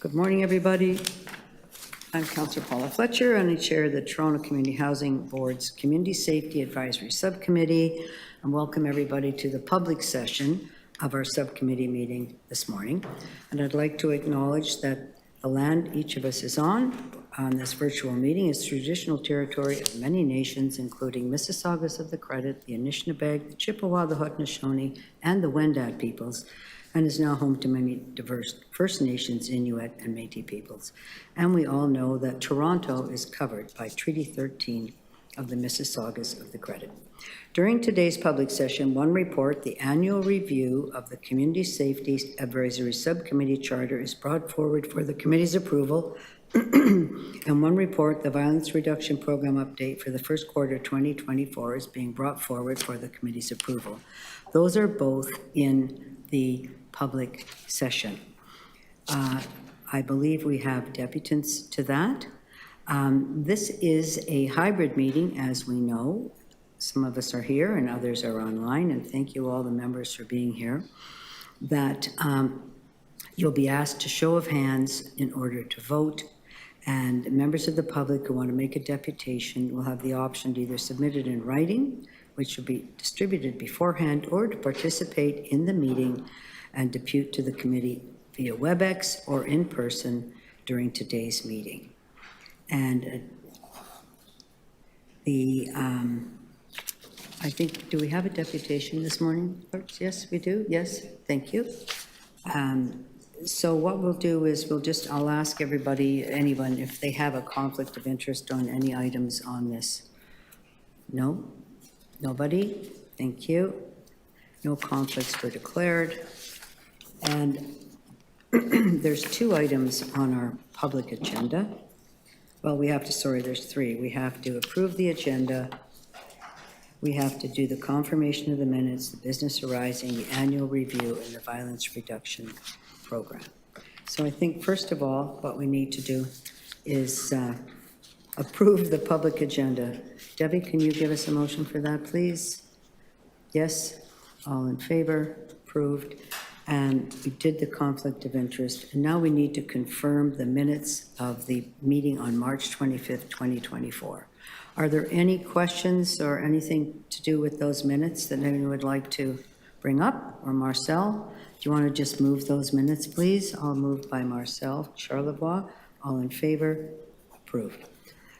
Good morning, everybody. I'm Councillor Paula Fletcher, and I chair the Toronto Community Housing Board's Community Safety Advisory Subcommittee, and welcome everybody to the public session of our subcommittee meeting this morning. And I'd like to acknowledge that the land each of us is on this virtual meeting is traditional territory of many nations, including Mississaugas of the Credit, the Anishinaabe, the Chippewa, the Haudenosaunee, and the Wendat peoples, and is now home to many diverse First Nations, Inuit, and Métis peoples. And we all know that Toronto is covered by Treaty 13 of the Mississaugas of the Credit. During today's public session, one report, the annual review of the Community Safety Advisory Subcommittee Charter, is brought forward for the committee's approval, and one report, the Violence Reduction Program update for the first quarter 2024, is being brought forward for the committee's approval. Those are both in the public session. I believe we have deputants to that. This is a hybrid meeting, as we know. Some of us are here and others are online, and thank you all the members for being here. That you'll be asked to show of hands in order to vote, and members of the public who want to make a deputation will have the option to either submit it in writing, which will be distributed beforehand, or to participate in the meeting and depute to the committee via WebEx or in person during today's meeting. And I think, do we have a deputation this morning, folks? Yes, we do. Yes, thank you. So what we'll do is I'll ask everybody, anyone, if they have a conflict of interest on any items on this. No? Nobody? Thank you. No conflicts were declared. And there's two items on our public agenda. Well, there's three. We have to approve the agenda. We have to do the confirmation of the minutes, the business arising, the annual review, and the violence reduction program. So I think, first of all, what we need to do is approve the public agenda. Debbie, can you give us a motion for that, please? Yes? All in favor? Approved. And we did the conflict of interest. And now we need to confirm the minutes of the meeting on March 25th, 2024. Are there any questions or anything to do with those minutes that anyone would like to bring up? Or Marcel, do you want to just move those minutes, please? I'll move by Marcel Charlevoix. All in favor? Approved.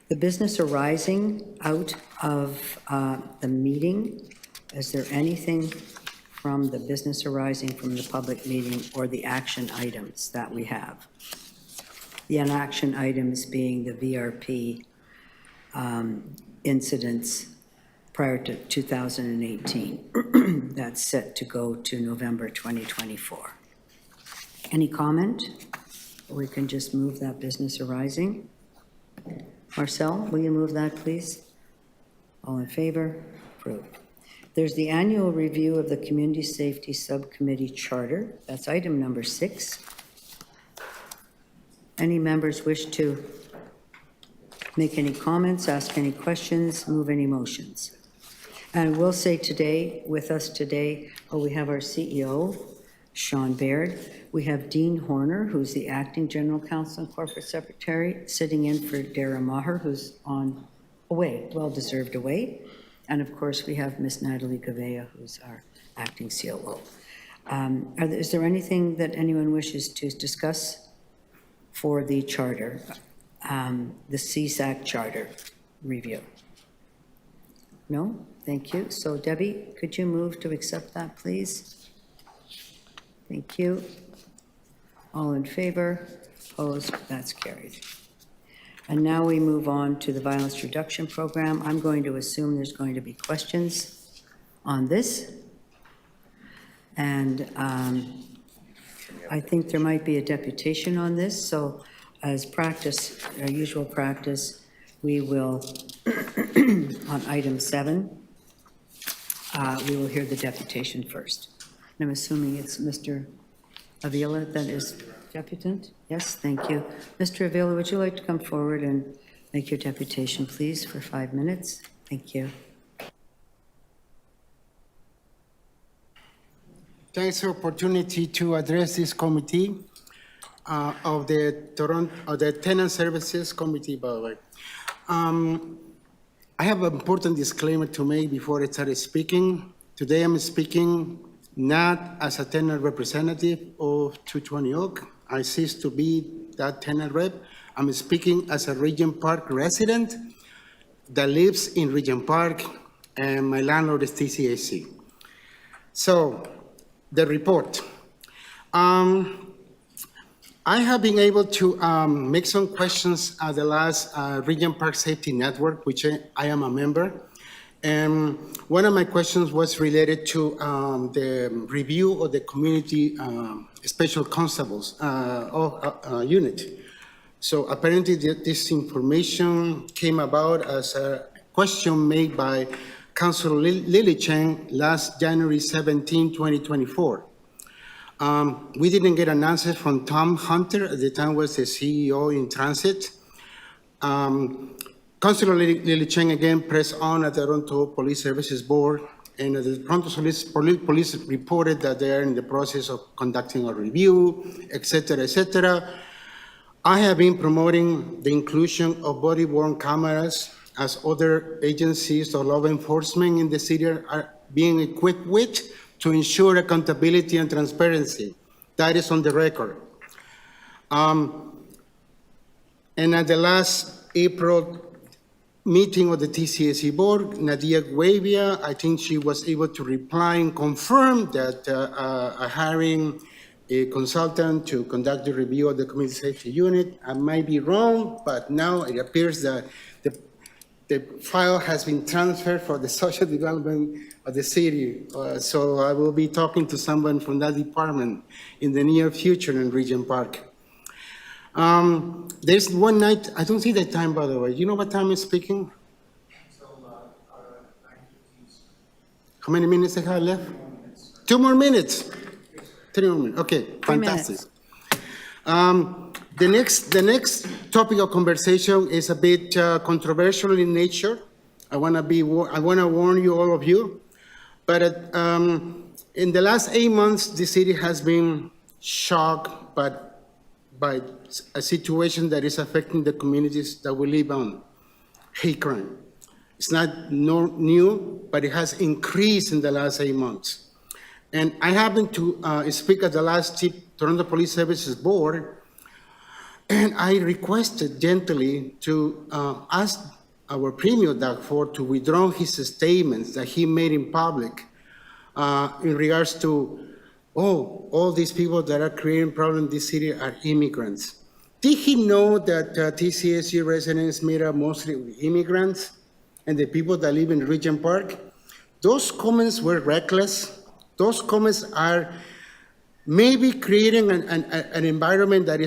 The business arising out of the meeting, is there anything from the business arising from the public meeting or the action items that we have? The action items being the VRP incidents prior to 2018. That's set to go to November 2024. Any comment? We can just move that business arising. Marcel, will you move that, please? All in favor? Approved. There's the annual review of the Community Safety Subcommittee Charter. That's item number 6. Any members wish to make any comments, ask any questions, move any motions? And we'll say today, with us today, we have our CEO, Sean Baird. We have Dean Horner, who's the Acting General Counsel and Corporate Secretary, sitting in for Dara Maher, who's on away, well-deserved away. And of course, we have Miss Natalie Gavea, who's our Acting COO. Is there anything that anyone wishes to discuss for the charter, the CSAC charter review? No? Thank you. So Debbie, could you move to accept that, please? Thank you. All in favor? Opposed? That's carried. And now we move on to the violence reduction program. I'm going to assume there's going to be questions on this. And I think there might be a deputation on this. So as practice, our usual practice, we will, on item 7, we will hear the deputation first. And I'm assuming it's Mr. Avila that is deputant? Yes, thank you. Mr. Avila, would you like to come forward and make your deputation, please, for 5 minutes? Thank you. Thanks for the opportunity to address this committee. of the Tenant Services Committee, by the way. I have an important disclaimer to make before I start speaking. Today I'm speaking not as a tenant representative of 220 Oak. I cease to be that tenant rep. I'm speaking as a Regent Park resident that lives in Regent Park, and my landlord is TCHC. So, the report. I have been able to make some questions at the last Regent Park Safety Network, which I am a member. And one of my questions was related to the review of the community special constables unit. So apparently this information came about as a question made by Councilor Lily Cheng last January 17, 2024. We didn't get an answer from Tom Hunter, at the time was the CEO in transit. Councilor Lily Cheng again pressed on at the Toronto Police Services Board, and the Toronto Police reported that they are in the process of conducting a review, et cetera, I have been promoting the inclusion of body-worn cameras as other agencies of law enforcement in the city are being equipped with to ensure accountability and transparency. That is on the record. And at the last April meeting of the TCHC board, Nadia Guevia, I think she was able to reply and confirm that hiring a consultant to conduct the review of the community safety unit. I might be wrong, but now it appears that the file has been transferred for the social development of the city. So I will be talking to someone from that department in the near future in Regent Park. There's one night, I don't see the time, by the way. You know what time is speaking? How many minutes I have left? 2 more minutes. 3 more minutes. Okay, fantastic. The next topic of conversation is a bit controversial in nature. I want to warn you, all of you. But in the last 8 months, the city has been shocked by a situation that is affecting the communities that we live on. Hate crime. It's not new, but it has increased in the last 8 months. And I happened to speak at the last Toronto Police Services Board, and I requested gently to ask our Premier, Doug Ford, to withdraw his statements that he made in public in regards to, all these people that are creating problems in this city are immigrants. Did he know that TCHC residents made up mostly immigrants and the people that live in Regent Park? Those comments were reckless. Those comments are maybe creating an environment that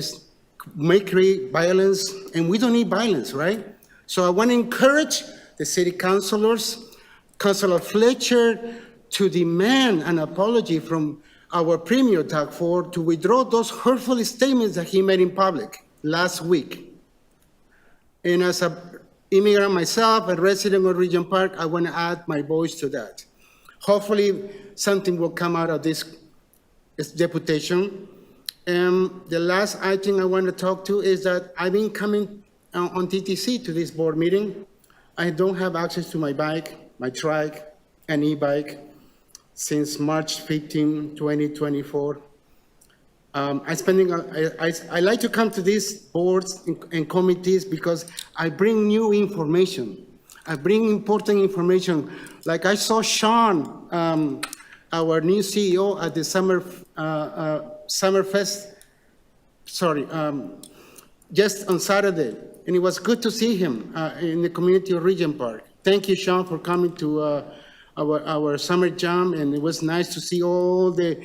may create violence, and we don't need violence, right? So I want to encourage the city councilors, Councilor Fletcher, to demand an apology from our Premier, Doug Ford, to withdraw those hurtful statements that he made in public last week. And as an immigrant myself, a resident of Regent Park, I want to add my voice to that. Hopefully, something will come out of this deputation. The last item I want to talk to is that I've been coming on TTC to this board meeting. I don't have access to my bike, my trike, and e-bike since March 15, 2024. I like to come to these boards and committees because I bring new information. I bring important information. Like I saw Sean, our new CEO at the Summerfest, just on Saturday. And it was good to see him in the community of Regent Park. Thank you, Sean, for coming to our summer jam. And it was nice to see all the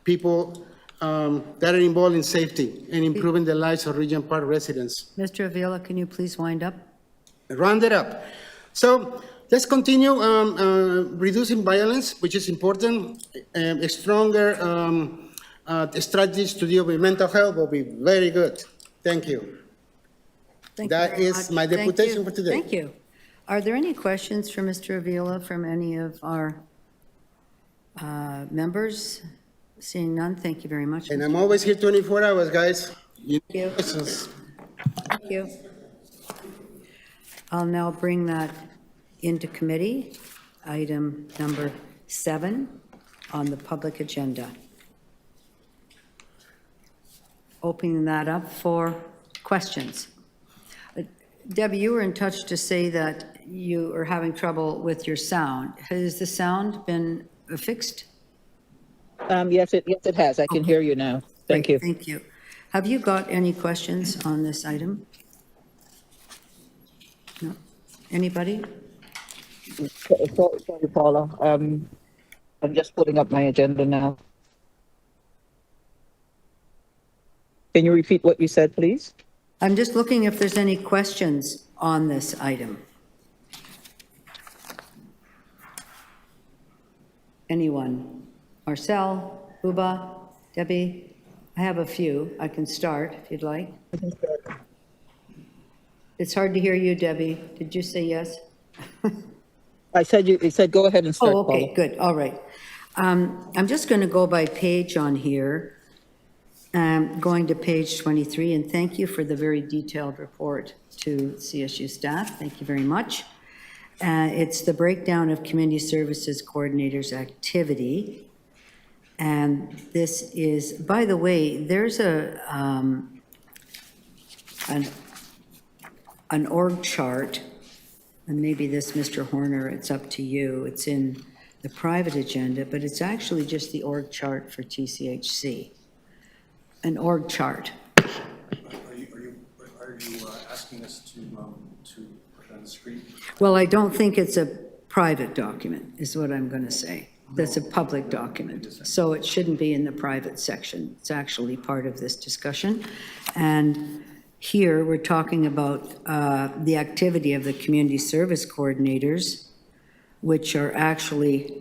people that are involved in safety and improving the lives of Regent Park residents. Mr. Avila, can you please wind up? Round it up. So let's continue reducing violence, which is important. Stronger strategies to deal with mental health will be very good. Thank you. That is my deputation for today. Thank you. Are there any questions for Mr. Avila from any of our members Seeing none, thank you very much. And I'm always here 24 hours, guys. Thank you. Thank you. I'll now bring that into committee, item number 7 on the public agenda. Opening that up for questions. Debbie, you were in touch to say that you are having trouble with your sound. Has the sound been fixed? Yes, it has. I can hear you now. Thank Great, you. thank you. Have you got any questions on this item? No? Anybody? Sorry, Paula. I'm just pulling up my agenda now. Can you repeat what you said, please? I'm just looking if there's any questions on this item. Anyone? Marcel, Uba, Debbie? I have a few. I can start if you'd like. It's hard to hear you, Debbie. Did you say yes? I said you said go ahead and start, Oh, okay, Paula. good, all right. I'm just going to go by page on here, going to page 23, and thank you for the very detailed report to CSU staff. Thank you very much. It's the breakdown of community services coordinators' activity. And this is, by the way, there's an org chart, and maybe this, Mr. Horner, it's up to you. It's in the private agenda, but it's actually just the org chart for TCHC. An org chart. Are you asking us to put it on the screen? Well, I don't think it's a private document, is what I'm going to say. That's a public document, so it shouldn't be in the private section. It's actually part of this discussion. And here, we're talking about the activity of the community service coordinators, which are actually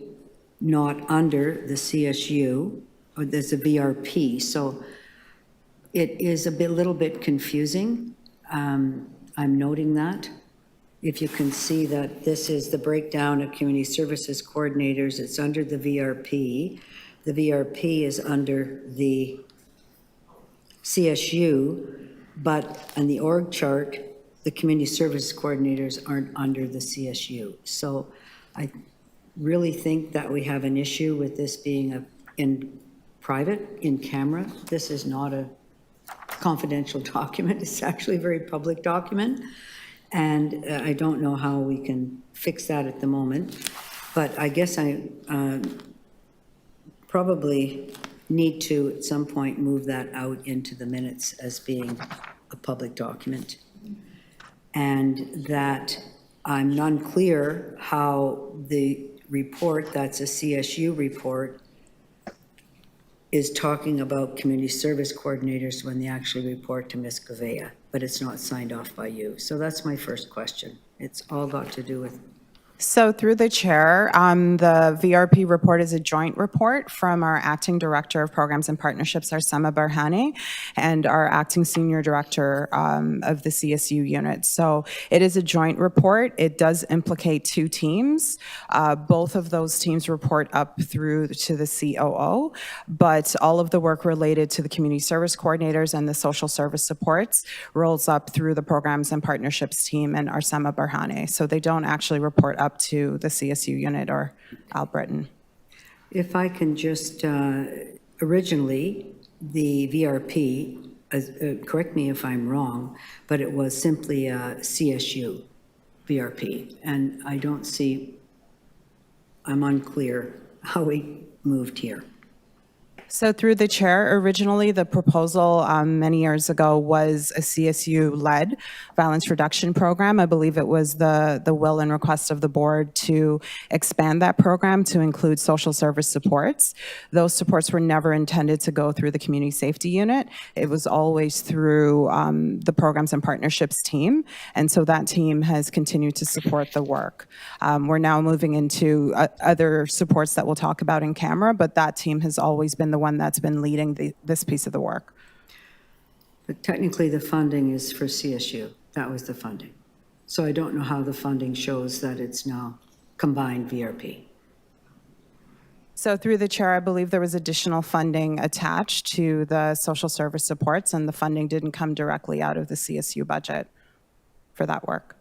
not under the CSU, or there's a VRP. So it is little bit confusing. I'm noting that. If you can see that this is the breakdown of community services coordinators, it's under the VRP. The VRP is under the CSU, but on the org chart, the community services coordinators aren't under the CSU. So I really think that we have an issue with this being in private, in camera. This is not a confidential document. It's actually a very public document. And I don't know how we can fix that at the moment. But I guess I probably need to, at some point, move that out into the minutes as being a public document. And that I'm unclear how the report, that's a CSU report, is talking about community service coordinators when they actually report to Ms. Gouveia, but it's not signed off by you. So that's my first question. It's all got to do with. So through the chair, the VRP report is a joint report from our acting director of programs and partnerships, Arsema Barhane, and our acting senior director of the CSU unit. So it is a joint report. It does implicate two teams. Both of those teams report up through to the COO, but all of the work related to the community service coordinators and the social service supports rolls up through the programs and partnerships team and Arsema Barhane. So they don't actually report up to the CSU unit or Al Britton. If I can just, originally, the VRP, correct me if I'm wrong, but it was simply a CSU VRP. And I don't see, I'm unclear how we moved here. So through the chair, originally the proposal many years ago was a CSU-led violence reduction program. I believe it was the will and request of the board to expand that program to include social service supports. Those supports were never intended to go through the community safety unit. It was always through the programs and partnerships team. And so that team has continued to support the work. We're now moving into other supports that we'll talk about in camera, but that team has always been the one that's been leading this piece of the work. But technically, the funding is for CSU. That was the funding. So I don't know how the funding shows that it's now combined VRP. So through the chair, I believe there was additional funding attached to the social service supports, and the funding didn't come directly out of the CSU budget for that work.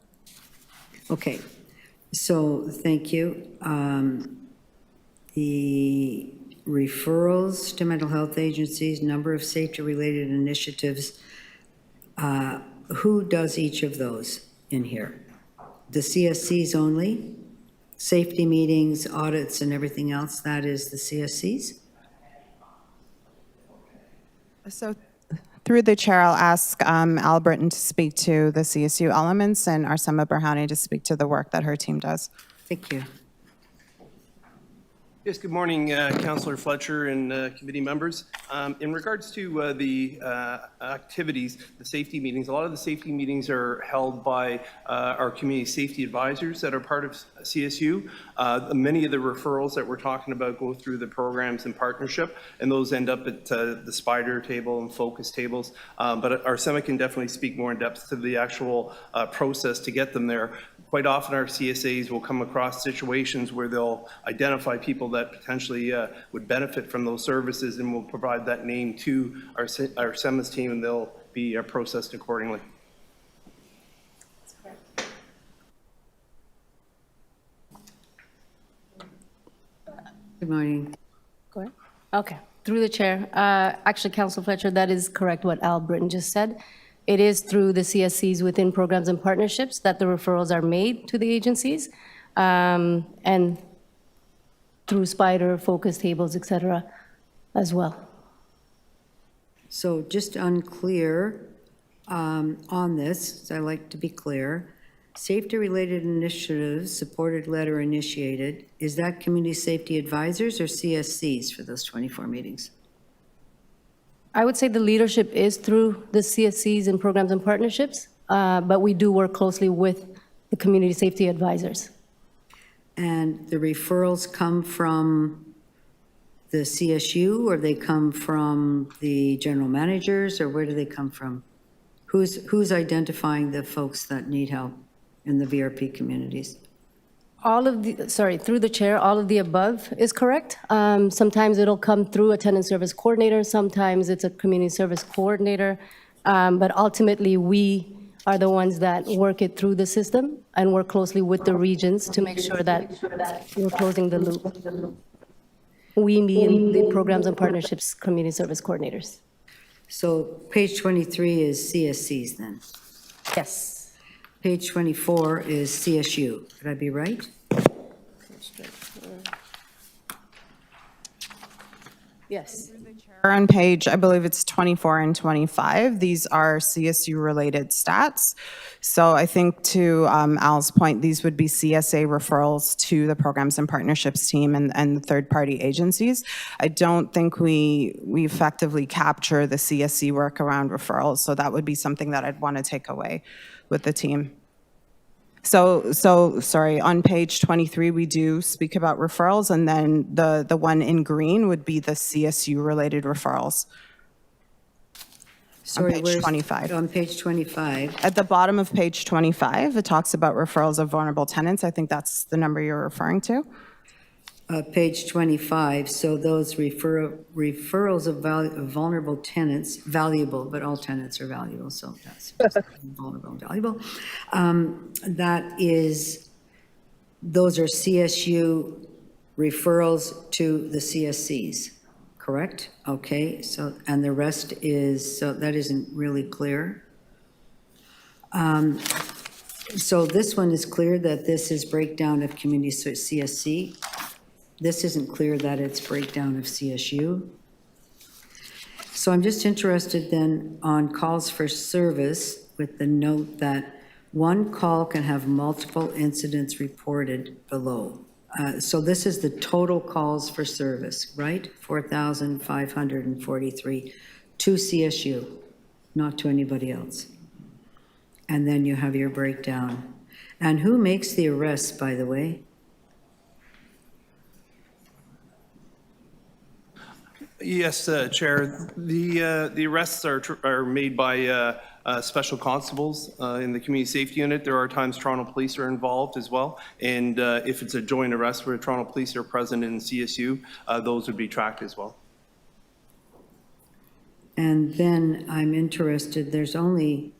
Okay, so thank you. The referrals to mental health agencies, number of safety-related initiatives, who does each of those in here? The CSCs only? Safety meetings, audits, and everything else, that is the CSCs? So through the chair, I'll ask Al Britton to speak to the CSU elements and Arsema Berhane to speak to the work that her team does. Thank you. Yes, good morning, Councillor Fletcher and committee members. In regards to the activities, the safety meetings, a lot of the safety meetings are held by our community safety advisors that are part of CSU. Many of the referrals that we're talking about go through the programs in partnership, and those end up at the spider table and focus tables. But Arsema can definitely speak more in depth to the actual process to get them there. Quite often our CSAs will come across situations where they'll identify people that potentially would benefit from those services, and we'll provide that name to our SEMA's team, and they'll be processed accordingly. Good morning. Go ahead. Okay, through the chair. Actually, Council Fletcher, that is correct what Al Britton just said. It is through the CSCs within programs and partnerships that the referrals are made to the agencies, and through spider, focus tables, et cetera, as well. So just unclear on this, I like to be clear. Safety-related initiatives, supported letter initiated, is that community safety advisors or CSCs for those 24 meetings? I would say the leadership is through the CSCs and programs and partnerships, but we do work closely with the community safety advisors. And the referrals come from the CSU, or they come from the general managers, or where do they come from? Who's identifying the folks that need help in the VRP communities? Through the chair, all of the above is correct. Sometimes it'll come through attendance service coordinator, sometimes it's a community service coordinator, but ultimately we are the ones that work it through the system and work closely with the regions to make sure that we're closing the loop. We mean the programs and partnerships community service coordinators. So page 23 is CSCs then. Yes. Page 24 is CSU. Could I be right? Yes. On page, I believe it's 24 and 25, these are CSU-related stats. So I think to Al's point, these would be CSA referrals to the programs and partnerships team and the third-party agencies. I don't think we effectively capture the CSC work around referrals, so that would be something that I'd want to take away with the team. So sorry, on page 23, we do speak about referrals, and then the one in green would be the CSU-related referrals. Sorry, page where's- 25. On page 25. At the bottom of page 25, it talks about referrals of vulnerable tenants. I think that's the number you're referring to. Page 25, so those referrals of vulnerable tenants, valuable, but all tenants are valuable, so that's vulnerable and valuable. Those are CSU referrals to the CSCs, correct? Okay, so, and the rest is, so that isn't really clear. So this one is clear that this is breakdown of community CSC. This isn't clear that it's breakdown of CSU. So I'm just interested then on calls for service with the note that one call can have multiple incidents reported below. So this is the total calls for service, right? 4,543 to CSU, not to anybody else. And then you have your breakdown. And who makes the arrests, by the way? Yes, Chair. The arrests are made by special constables in the community safety unit. There are times Toronto Police are involved as well. And if it's a joint arrest where Toronto Police are present in CSU, those would be tracked as well. And then I'm interested, there's only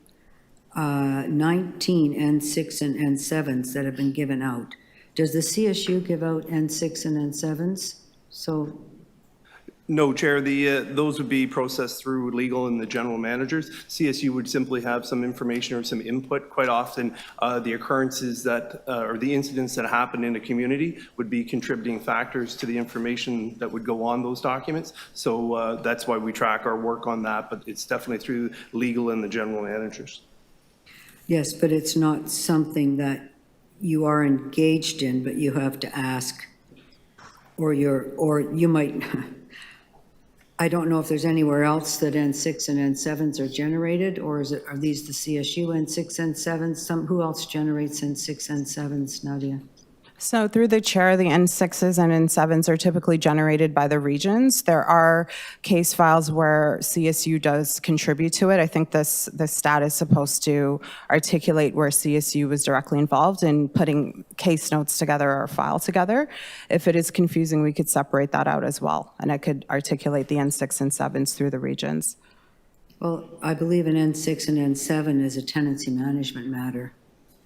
19 N6 and N7s that have been given out. Does the CSU give out N6 and N7s? So, No, Chair, those would be processed through legal and the general managers. CSU would simply have some information or some input. Quite often, the occurrences that, or the incidents that happen in a community would be contributing factors to the information that would go on those documents. So that's why we track our work on that, but it's definitely through legal and the general managers. yes, but it's not something that you are engaged in, but you have to ask, or you might, I don't know if there's anywhere else that N6 and N7s are generated, or are these the CSU N6 and N7s? Who else generates N6 and N7s, Nadia? So through the chair, the N6s and N7s are typically generated by the regions. There are case files where CSU does contribute to it. I think this stat is supposed to articulate where CSU was directly involved in putting case notes together or a file together. If it is confusing, we could separate that out as well, and I could articulate the N6 and 7s through the regions. Well, I believe an N6 and N7 is a tenancy management matter.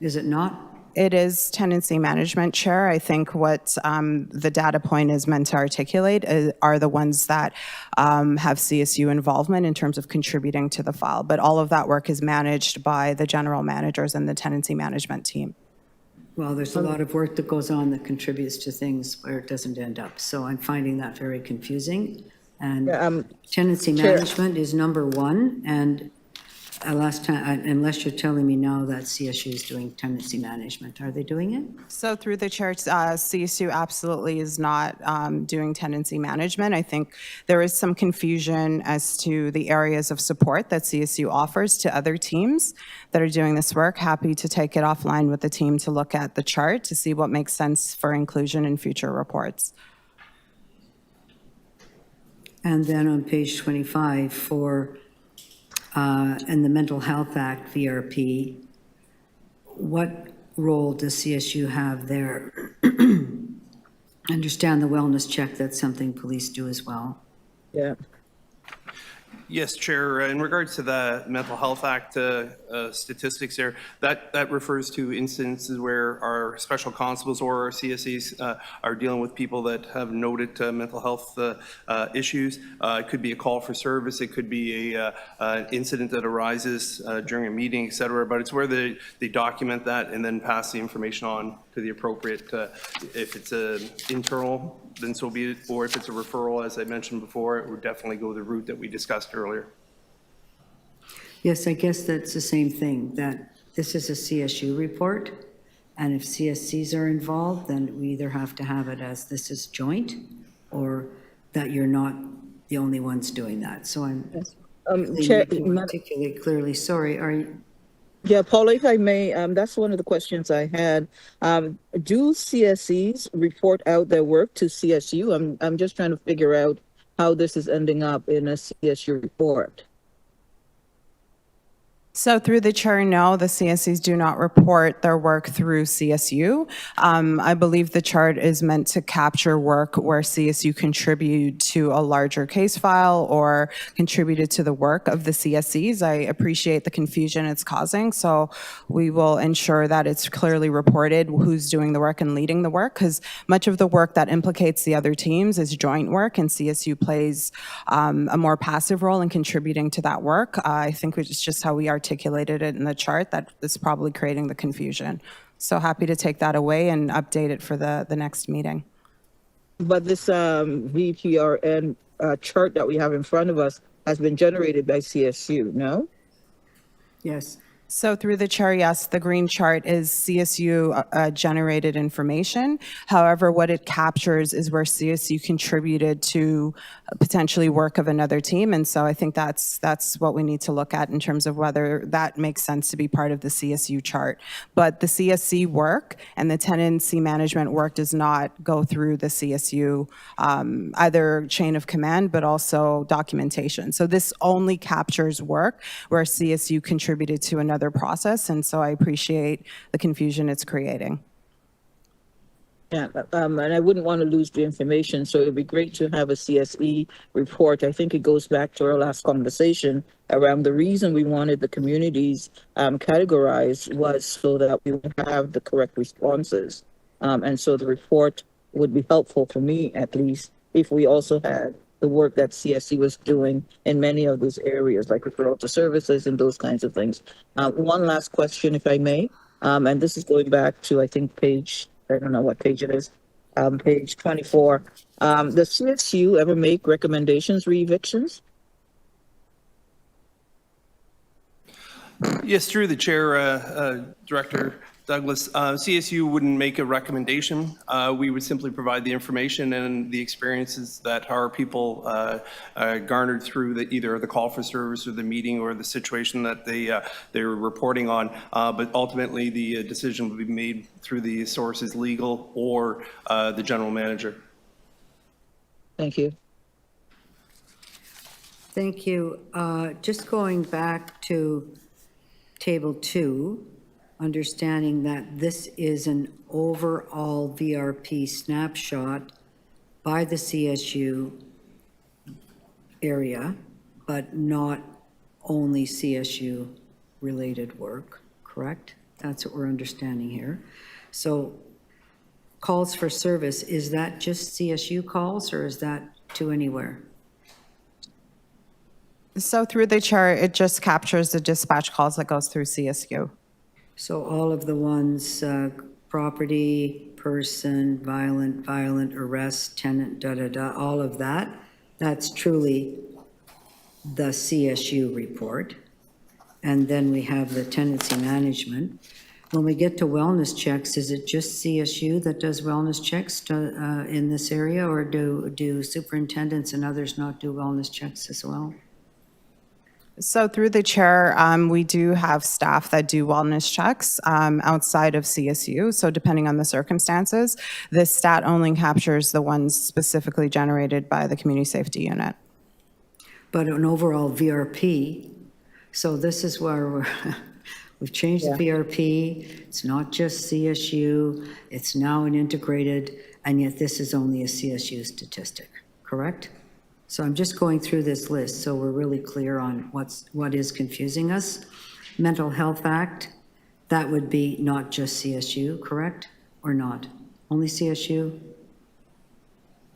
Is it not? It is tenancy management, Chair. I think what the data point is meant to articulate are the ones that have CSU involvement in terms of contributing to the file. But all of that work is managed by the general managers and the tenancy management team. Well, there's a lot of work that goes on that contributes to things where it doesn't end up. So I'm finding that very confusing. And tenancy management is number one. And last time, unless you're telling me now that CSU is doing tenancy management, are they doing it? So through the chair, CSU absolutely is not doing tenancy management. I think there is some confusion as to the areas of support that CSU offers to other teams that are doing this work. Happy to take it offline with the team to look at the chart to see what makes sense for inclusion in future reports. And then on page 25 for and the Mental Health Act, VRP, what role does CSU have there? Understand the wellness check, that's something police do as well. Yeah. Yes, Chair. In regards to the Mental Health Act statistics there, that refers to instances where our special constables or our CSAs are dealing with people that have noted mental health issues. It could be a call for service. It could be an incident that arises during a meeting, et cetera. But it's where they document that and then pass the information on to the appropriate, if it's an internal, then so be it, or if it's a referral, as I mentioned before, it would definitely go the route that we discussed earlier. Yes, I guess that's the same thing, that this is a CSU report, and if CSCs are involved, then we either have to have it as this is joint, or that you're not the only ones doing that. So I'm Chair, articulate clearly. Sorry, are you? Yeah, Paula, if I may, that's one of the questions I had. Do CSCs report out their work to CSU? I'm just trying to figure out how this is ending up in a CSU report. So through the chair, no, the CSCs do not report their work through CSU. I believe the chart is meant to capture work where CSU contributed to a larger case file or contributed to the work of the CSCs. I appreciate the confusion it's causing, so we will ensure that it's clearly reported who's doing the work and leading the work, because much of the work that implicates the other teams is joint work, and CSU plays a more passive role in contributing to that work. I think it's just how we articulated it in the chart that is probably creating the confusion. So happy to take that away and update it for the next meeting. But this VPRN chart that we have in front of us has been generated by CSU, no? Yes. So through the chair, yes, the green chart is CSU generated information. However, what it captures is where CSU contributed to potentially work of another team. And so I think that's what we need to look at in terms of whether that makes sense to be part of the CSU chart. But the CSC work and the tenancy management work does not go through the CSU either chain of command, but also documentation. So this only captures work where CSU contributed to another process, and so I appreciate the confusion it's creating. Yeah, and I wouldn't want to lose the information, so it'd be great to have a CSE report. I think it goes back to our last conversation around the reason we wanted the communities categorized was so that we would have the correct responses. And so the report would be helpful for me, at least, if we also had the work that CSE was doing in many of those areas, like referral to services and those kinds of things. One last question, if I may, and this is going back to, I think, I don't know what page it is, page 24. Does CSU ever make recommendations for evictions? Yes, through the chair, Director Douglas, CSU wouldn't make a recommendation. We would simply provide the information and the experiences that our people garnered through either the call for service or the meeting or the situation that they were reporting on. But ultimately, the decision would be made through the sources legal or the general manager. Thank you. Thank you. Just going back to Table 2, understanding that this is an overall VRP snapshot by the CSU area, but not only CSU-related work, correct? That's what we're understanding here. So calls for service, is that just CSU calls, or is that to anywhere? So through the chair, it just captures the dispatch calls that goes through CSU. So all of the ones, property, person, violent arrest, tenant, all of that, that's truly the CSU report. And then we have the tenancy management. When we get to wellness checks, is it just CSU that does wellness checks in this area, or do superintendents and others not do wellness checks as well? So through the chair, we do have staff that do wellness checks outside of CSU. So depending on the circumstances, this stat only captures the ones specifically generated by the community safety unit. But an overall VRP, so this is where we've changed the VRP. It's not just CSU. It's now an integrated, and yet this is only a CSU statistic, correct? So I'm just going through this list so we're really clear on what is confusing us. Mental Health Act, that would be not just CSU, correct? Or not? Only CSU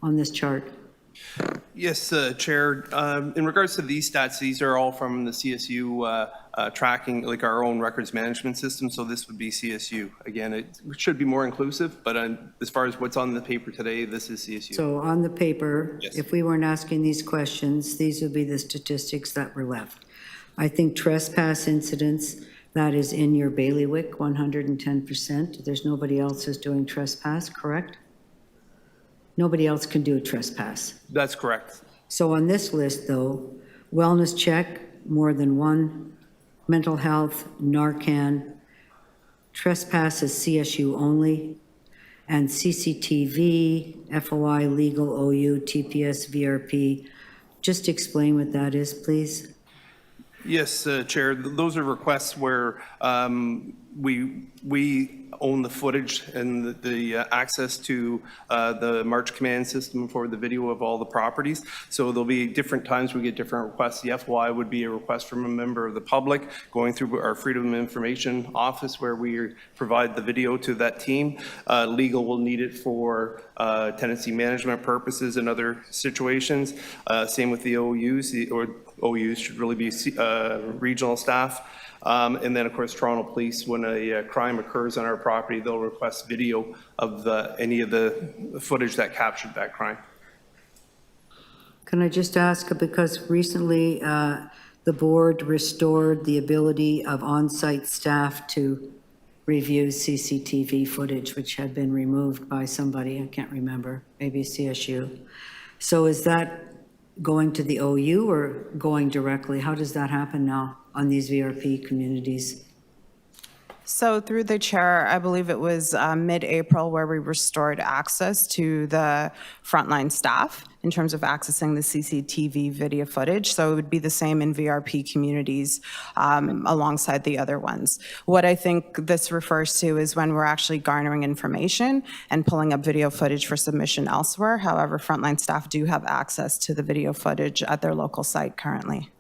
on this chart? Yes, Chair. In regards to these stats, these are all from the CSU tracking, like our own records management system. So this would be CSU. Again, it should be more inclusive, but as far as what's on the paper today, this is CSU. So on the paper, Yes. if we weren't asking these questions, these would be the statistics that were left. I think trespass incidents, that is in your bailiwick, 110%. There's nobody else who's doing trespass, correct? Nobody else can do a trespass. That's correct. So on this list, though, wellness check, more than one, mental health, Narcan, trespass is CSU only, and CCTV, FOI, legal, OU, TPS, VRP. Just explain what that is, please. Yes, Chair. Those are requests where we own the footage and the access to the March command system for the video of all the properties. So there'll be different times we get different requests. The FY would be a request from a member of the public going through our Freedom of Information office where we provide the video to that team. Legal will need it for tenancy management purposes and other situations. Same with the OUs, or OUs should really be regional staff. And then, of course, Toronto Police, when a crime occurs on our property, they'll request video of any of the footage that captured that crime. Can I just ask, because recently the board restored the ability of on-site staff to review CCTV footage, which had been removed by somebody, I can't remember, maybe CSU. So is that going to the OU or going directly? How does that happen now on these VRP communities? So through the chair, I believe it was mid-April where we restored access to the frontline staff in terms of accessing the CCTV video footage. So it would be the same in VRP communities alongside the other ones. What I think this refers to is when we're actually garnering information and pulling up video footage for submission elsewhere. However, frontline staff do have access to the video footage at their local site currently.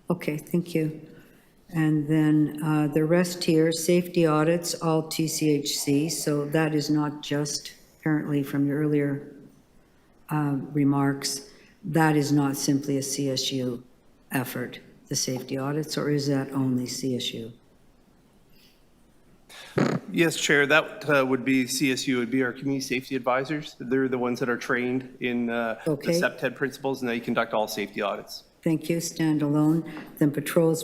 Okay, thank you. And then the rest here, safety audits, all TCHC, so that is not just, apparently from your earlier remarks, that is not simply a CSU effort, the safety audits, or is that only CSU? Yes, Chair, that would be CSU, would be our community safety advisors. They're the ones that are trained in the Okay. SEPTED principles, and they conduct all safety audits. Thank you, standalone. Then patrols.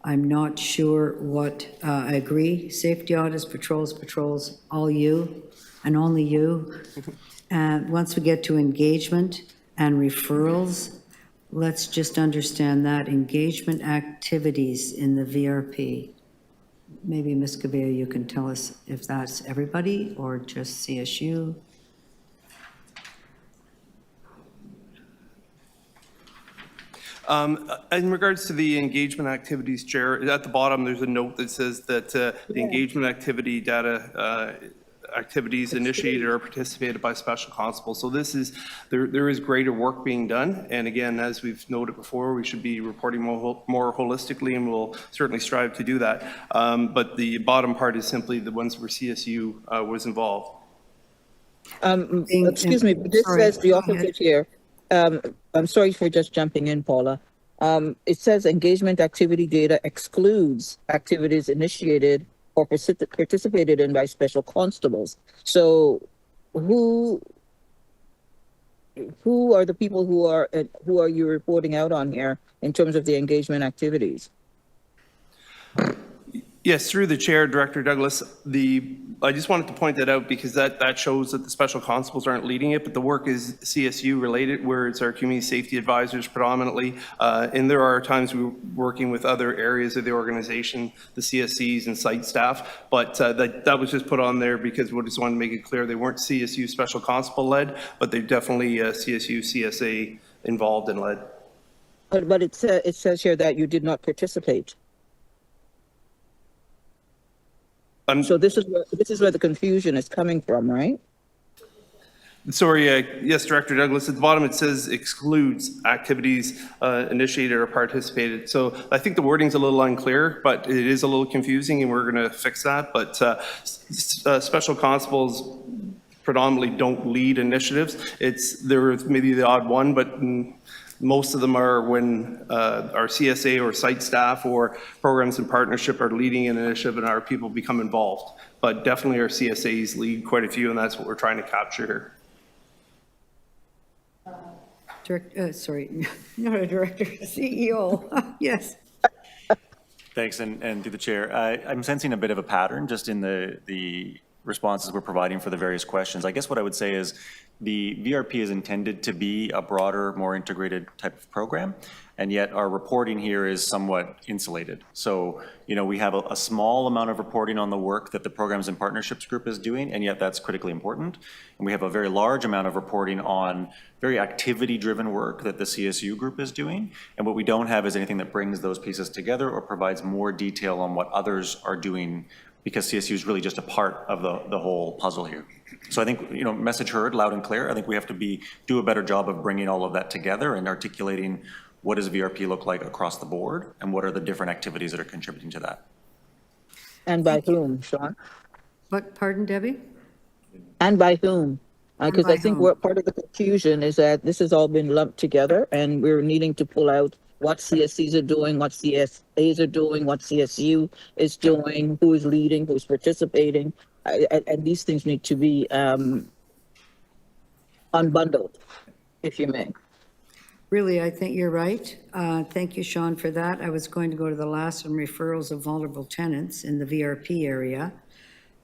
I'm not sure what, I agree, safety audits, patrols, all you, and only you. And once we get to engagement and referrals, let's just understand that engagement activities in the VRP. Maybe Ms. Gavea, you can tell us if that's everybody or just CSU. In regards to the engagement activities, Chair, at the bottom, there's a note that says that the engagement activity data activities initiated or participated by special constables. So this is, there is greater work being done. And again, as we've noted before, we should be reporting more holistically, and we'll certainly strive to do that. But the bottom part is simply the ones where CSU was involved. Excuse me, but this Sorry, says the go opposite ahead. here. I'm sorry for just jumping in, Paula. It says engagement activity data excludes activities initiated or participated in by special constables. So who are the people who are you reporting out on here in terms of the engagement activities? Yes, through the chair, Director Douglas, I just wanted to point that out because that shows that the special constables aren't leading it, but the work is CSU related, where it's our community safety advisors predominantly. And there are times we're working with other areas of the organization, the CSCs and site staff, but that was just put on there because we just wanted to make it clear they weren't CSU special constable led, but they're definitely CSU, CSA involved and led. But it says here that you did not participate. So this is where the confusion is coming from, right? Sorry, yes, Director Douglas, at the bottom it says excludes activities initiated or participated. So I think the wording's a little unclear, but it is a little confusing and we're going to fix that. But special constables predominantly don't lead initiatives. There may be the odd one, but most of them are when our CSA or site staff or programs in partnership are leading an initiative and our people become involved. But definitely our CSAs lead quite a few, and that's what we're trying to capture here. Sorry, not a director, CEO. Yes. Thanks, and to the chair. I'm sensing a bit of a pattern just in the responses we're providing for the various questions. I guess what I would say is the VRP is intended to be a broader, more integrated type of program, and yet our reporting here is somewhat insulated. So, we have a small amount of reporting on the work that the Programs and Partnerships Group is doing, and yet that's critically important. And we have a very large amount of reporting on very activity-driven work that the CSU group is doing. And what we don't have is anything that brings those pieces together or provides more detail on what others are doing, because CSU is really just a part of the whole puzzle here. So I think, message heard loud and clear. I think we have to do a better job of bringing all of that together and articulating what does VRP look like across the board and what are the different activities that are contributing to that. And by whom, Sean? What, pardon, Debbie? And by whom? Because by I think whom? part of the confusion is that this has all been lumped together and we're needing to pull out what CSCs are doing, what CSAs are doing, what CSU is doing, who is leading, who's participating. And these things need to be unbundled, if you may. Really, I think you're right. Thank you, Sean, for that. I was going to go to the last one, referrals of vulnerable tenants in the VRP area.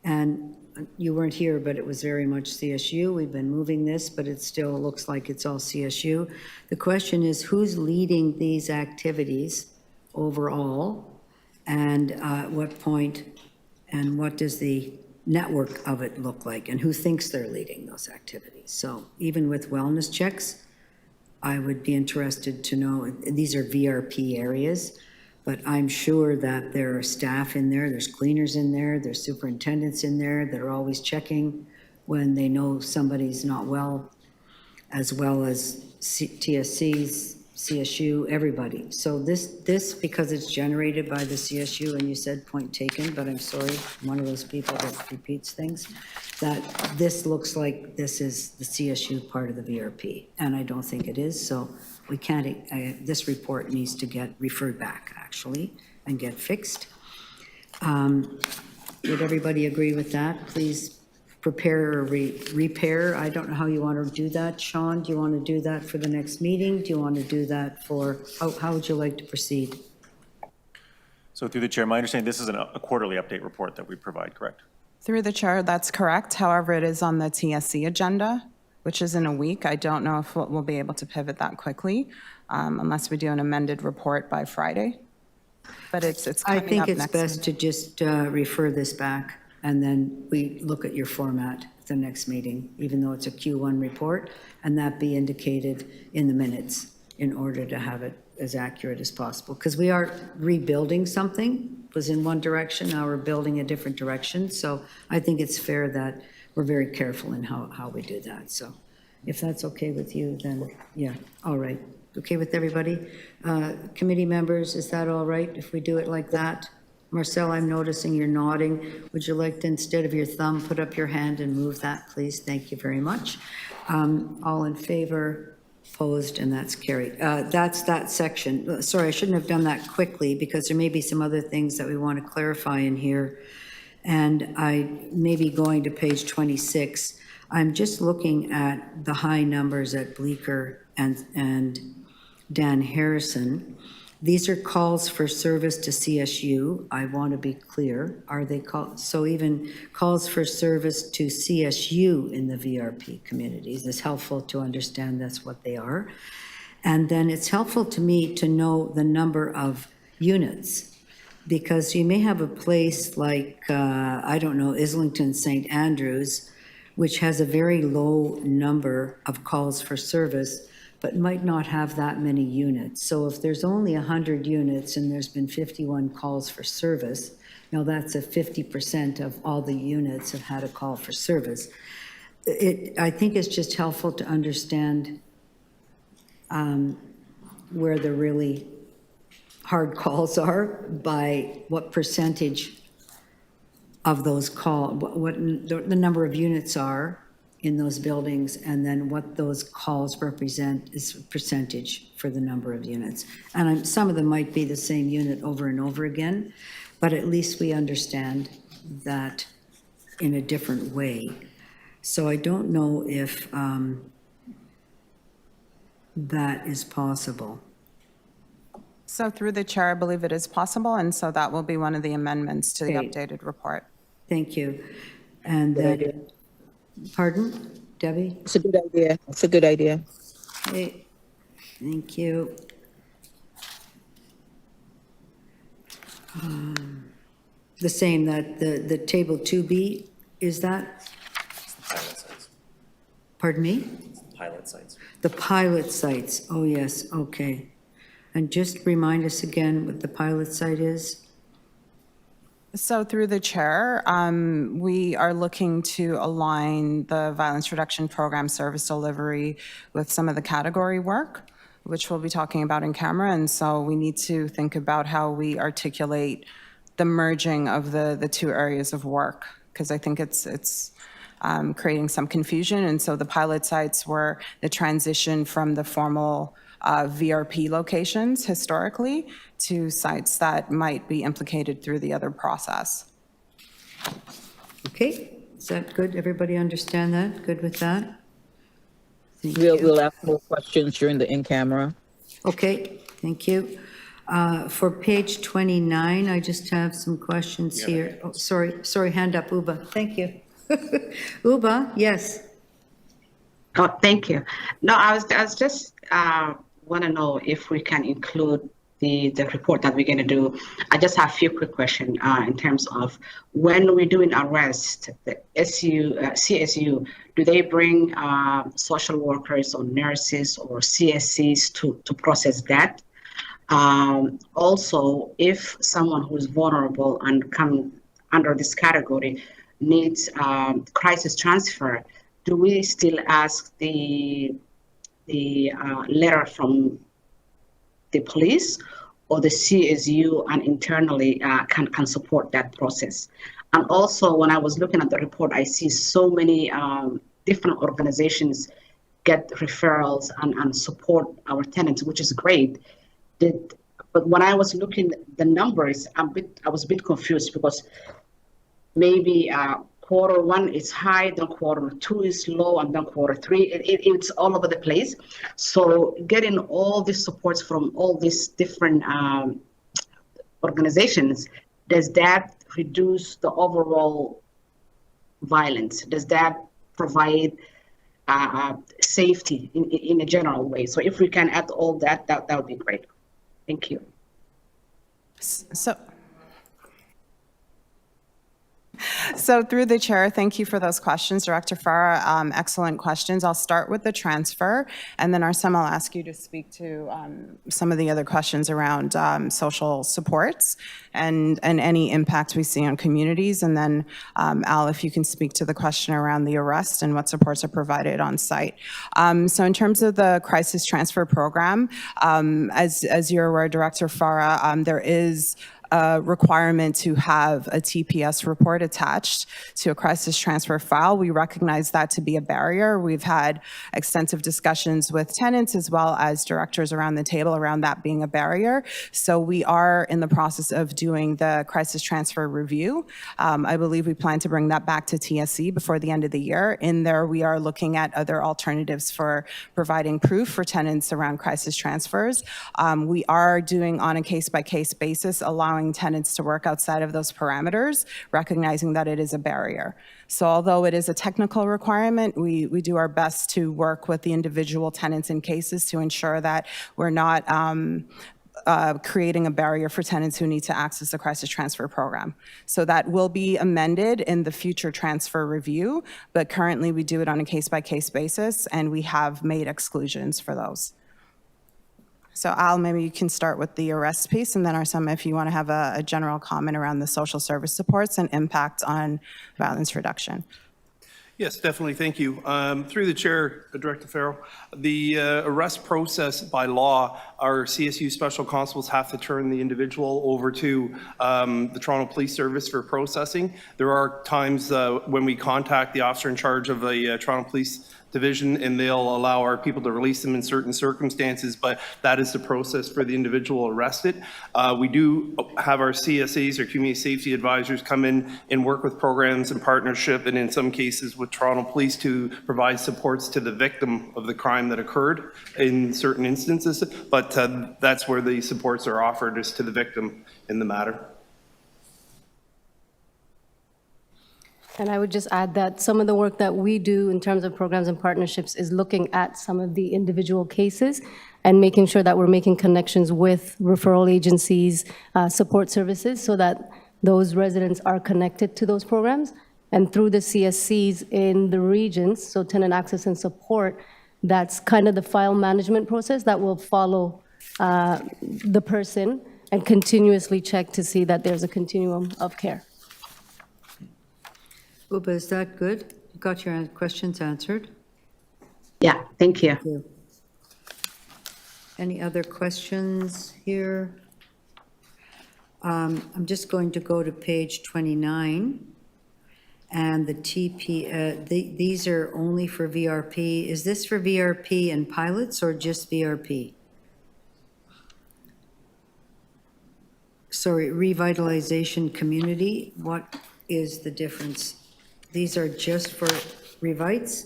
And you weren't here, but it was very much CSU. We've been moving this, but it still looks like it's all CSU. The question is, who's leading these activities overall? And at what point, and what does the network of it look like? And who thinks they're leading those activities? So even with wellness checks, I would be interested to know, these are VRP areas, but I'm sure that there are staff in there, there's cleaners in there, there's superintendents in there that are always checking when they know somebody's not well as TSCs, CSU, everybody. So this, because it's generated by the CSU, and you said point taken, but I'm sorry, I'm one of those people that repeats things, that this looks like this is the CSU part of the VRP, and I don't think it is, so we can't, this report needs to get referred back, actually, and get fixed. Would everybody agree with that? Please prepare or repair. I don't know how you want to do that. Sean, do you want to do that for the next meeting? Do you want to do that for, how would you like to proceed? So through the chair, my understanding, this is a quarterly update report that we provide, correct? Through the chair, that's correct. However, it is on the TSC agenda, which is in a week. I don't know if we'll be able to pivot that quickly unless we do an amended report by Friday. But it's I coming think up it's next best week. to just refer this back, and then we look at your format at the next meeting, even though it's a Q1 report, and that be indicated in the minutes in order to have it as accurate as possible. Because we are rebuilding something, was in one direction, now we're building a different direction. So I think it's fair that we're very careful in how we do that. So if that's okay with you, then yeah, all right. Okay with everybody? Committee members, is that all right if we do it like that? Marcel, I'm noticing you're nodding. Would you like to, instead of your thumb, put up your hand and move that, please? Thank you very much. All in favor, opposed, and that's carried. That's that section. Sorry, I shouldn't have done that quickly because there may be some other things that we want to clarify in here. And I may be going to page 26. I'm just looking at the high numbers at Bleecker and Dan Harrison. These are calls for service to CSU. I want to be clear. Are they calls? So even calls for service to CSU in the VRP communities is helpful to understand that's what they are. And then it's helpful to me to know the number of units, because you may have a place like, I don't know, Islington St. Andrews, which has a very low number of calls for service, but might not have that many units. So if there's only 100 units and there's been 51 calls for service, now that's a 50% of all the units have had a call for service. I think it's just helpful to understand where the really hard calls are by what percentage of those what the number of units are in those buildings, and then what those calls represent is percentage for the number of units. And some of them might be the same unit over and over again, but at least we understand that in a different way. So I don't know if that is possible. So through the chair, I believe it is possible, and so that will be one of the amendments to the Great. updated report. Thank you. And then, pardon, Debbie? It's a good idea. It's a good idea. Okay, thank you. The same, that the table 2B, is that? Pilot sites. Pardon me? Pilot sites. The pilot sites, oh yes, okay. And just remind us again what the pilot site is? So through the chair, we are looking to align the violence reduction program service delivery with some of the category work, which we'll be talking about in camera. And so we need to think about how we articulate the merging of the two areas of work, because I think it's creating some confusion. And so the pilot sites were the transition from the formal VRP locations historically to sites that might be implicated through the other process. Okay, is that good? Everybody understand that? Good with that? Thank We'll, you. we'll ask more questions during the in-camera. Okay, thank you. For page 29, I just have some questions here. Oh, sorry, hand up, Uba. Thank you. Uba, yes. Oh, thank you. No, I was just want to know if we can include the report that we're going to do. I just have a few quick questions in terms of when we're doing arrest, the CSU, do they bring social workers or nurses or CSCs to process that? Also, if someone who is vulnerable and come under this category needs crisis transfer, do we still ask the letter from the police, or the CSU and internally can support that process? And also, when I was looking at the report, I see so many different organizations get referrals and support our tenants, which is great. But when I was looking the numbers, I was a bit confused, because maybe quarter one is high, then quarter two is low, and then quarter three, it's all over the place. So getting all these supports from all these different organizations, does that reduce the overall violence? Does that provide safety in a general way? So if we can add all that would be great. Thank you. So through the chair, thank you for those questions, Director Farah. Excellent questions. I'll start with the transfer, and then Arsem, I'll ask you to speak to some of the other questions around social supports and any impact we see on communities. And then Al, if you can speak to the question around the arrest and what supports are provided on site. So in terms of the crisis transfer program, as you're aware, Director Farah, there is a requirement to have a TPS report attached to a crisis transfer file. We recognize that to be a barrier. We've had extensive discussions with tenants as well as directors around the table around that being a barrier. So we are in the process of doing the crisis transfer review. I believe we plan to bring that back to TSC before the end of the year. In there, we are looking at other alternatives for providing proof for tenants around crisis transfers. We are doing on a case-by-case basis, allowing tenants to work outside of those parameters, recognizing that it is a barrier. So although it is a technical requirement, we do our best to work with the individual tenants in cases to ensure that we're not creating a barrier for tenants who need to access the crisis transfer program. So that will be amended in the future transfer review, but currently we do it on a case-by-case basis, and we have made exclusions for those. So Al, maybe you can start with the arrest piece, and then Arsema, if you want to have a general comment around the social service supports and impact on violence reduction. Yes, definitely. Thank you. Through the chair, Director Farrell, the arrest process by law, our CSU special constables have to turn the individual over to the Toronto Police Service for processing. There are times when we contact the officer in charge of a Toronto Police Division, and they'll allow our people to release them in certain circumstances, but that is the process for the individual arrested. We do have our CSAs, or community safety advisors, come in and work with programs and partnership, and in some cases with Toronto Police, to provide supports to the victim of the crime that occurred in certain instances, but that's where the supports are offered, is to the victim in the matter. And I would just add that some of the work that we do in terms of programs and partnerships is looking at some of the individual cases and making sure that we're making connections with referral agencies, support services, so that those residents are connected to those programs. And through the CSCs in the regions, so tenant access and support, that's kind of the file management process that will follow the person and continuously check to see that there's a continuum of care. Uba, is that good? You got your questions answered? Yeah, thank you. Thank you. Any other questions here? I'm just going to go to page 29. And the these are only for VRP. Is this for VRP and pilots or just VRP? Sorry, revitalization community, what is the difference? These are just for revites?